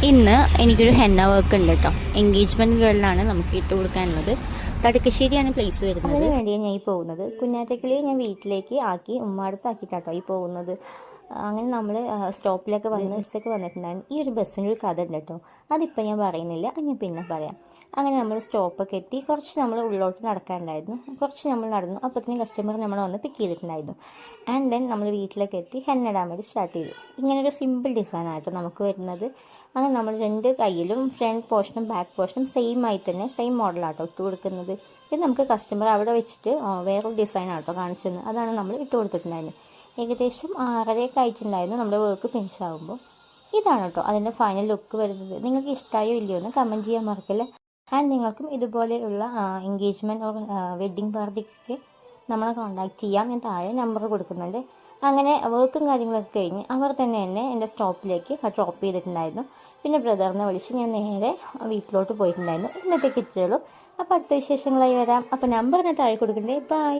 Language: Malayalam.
ഇന്ന് എനിക്കൊരു ഹെന്ന വർക്ക് ഉണ്ട് കേട്ടോ. എൻഗേജ്മെൻറ്റ് ഗേളിലാണ് നമുക്ക് ഇട്ട് കൊടുക്കാനുള്ളത്. തടക്കശ്ശേരിയാണ് പ്ലേസ് വരുന്നത്. അതിന് വേണ്ടിയാണ് ഞാൻ ഈ പോകുന്നത്. കുഞ്ഞാറ്റക്കിളി ഞാൻ വീട്ടിലേക്ക് ആക്കി ഉമ്മാടത്താക്കിയിട്ടാട്ടോ ഈ പോകുന്നത്. അങ്ങനെ നമ്മൾ സ്റ്റോപ്പിലൊക്കെ ബസ്സൊക്കെ വന്നിട്ടുണ്ടായിരുന്നു. ഈ ഒരു ബസ്സിനൊരു കഥ ഉണ്ട് കേട്ടോ. അതിപ്പോൾ ഞാൻ പറയുന്നില്ല, ഞാൻ പിന്നെ പറയാം. അങ്ങനെ നമ്മൾ സ്റ്റോപ്പൊക്കെ എത്തി. കുറച്ച് നമ്മൾ ഉള്ളോട്ട് നടക്കാനുണ്ടായിരുന്നു. കുറച്ച് നമ്മൾ നടന്നു. അപ്പോഴത്തേനും കസ്റ്റമർ നമ്മൾ വന്ന് പിക്ക് ചെയ്തിട്ടുണ്ടായിരുന്നു. ആൻഡ് ദെൻ നമ്മൾ വീട്ടിലേക്ക് എത്തി ഹെന്ന ഇടാൻ വേണ്ടി സ്റ്റാർട്ട് ചെയ്തു. ഇങ്ങനൊരു സിമ്പിൾ ഡിസൈനായിട്ടോ നമുക്ക് വരുന്നത്. അങ്ങനെ നമ്മൾ രണ്ട് കയ്യിലും ഫ്രണ്ട് പോർഷനും ബാക്ക് പോർഷനും സെയിം ആയി തന്നെ സെയിം മോഡലാട്ടോ ഇട്ട് കൊടുക്കുന്നത്. ഇത് നമുക്ക് കസ്റ്റമർ അവിടെ വെച്ചിട്ട് വേറൊരു ഡിസൈനാട്ടോ കാണിച്ചു തന്നത്. അതാണ് നമ്മൾ ഇട്ട് കൊടുത്തിട്ടുണ്ടായിരുന്നത്. ഏകദേശം 6:30 ആയിട്ടുണ്ടായിരുന്നു നമ്മുടെ വർക്ക് ഫിനിഷ് ആകുമ്പോൾ. ഇതാണ് കേട്ടോ അതിൻ്റെ ഫൈനൽ ലുക്ക് വരുന്നത്. നിങ്ങൾക്ക് ഇഷ്ടമായോ ഇല്ലയോ എന്ന് കമൻറ്റ് ചെയ്യാൻ മറക്കല്ലേ. ആൻഡ് നിങ്ങൾക്കും ഇതുപോലെയുള്ള എൻഗേജ്മെൻറ്റ് ഓർ വെഡ്ഡിങ് പാർട്ടിക്കൊക്കെ നമ്മളെ കോൺടാക്റ്റ് ചെയ്യാം. ഞാൻ താഴെ നമ്പർ കൊടുക്കുന്നുണ്ട്. അങ്ങനെ വർക്കും കാര്യങ്ങളൊക്കെ കഴിഞ്ഞ് അവർ തന്നെ എന്നെ എൻ്റെ സ്റ്റോപ്പിലേക്ക് ഡ്രോപ്പ് ചെയ്തിട്ടുണ്ടായിരുന്നു. പിന്നെ ബ്രദറിനെ വിളിച്ച് ഞാൻ നേരെ വീട്ടിലോട്ട് പോയിട്ടുണ്ടായിരുന്നു. ഇന്നത്തേക്ക് ഇത്രയുള്ളൂ. അപ്പോൾ അടുത്ത വിശേഷങ്ങളായി വരാം. അപ്പോൾ നമ്പർ ഞാൻ താഴെ കൊടുക്കണ്ടേ. ബൈ.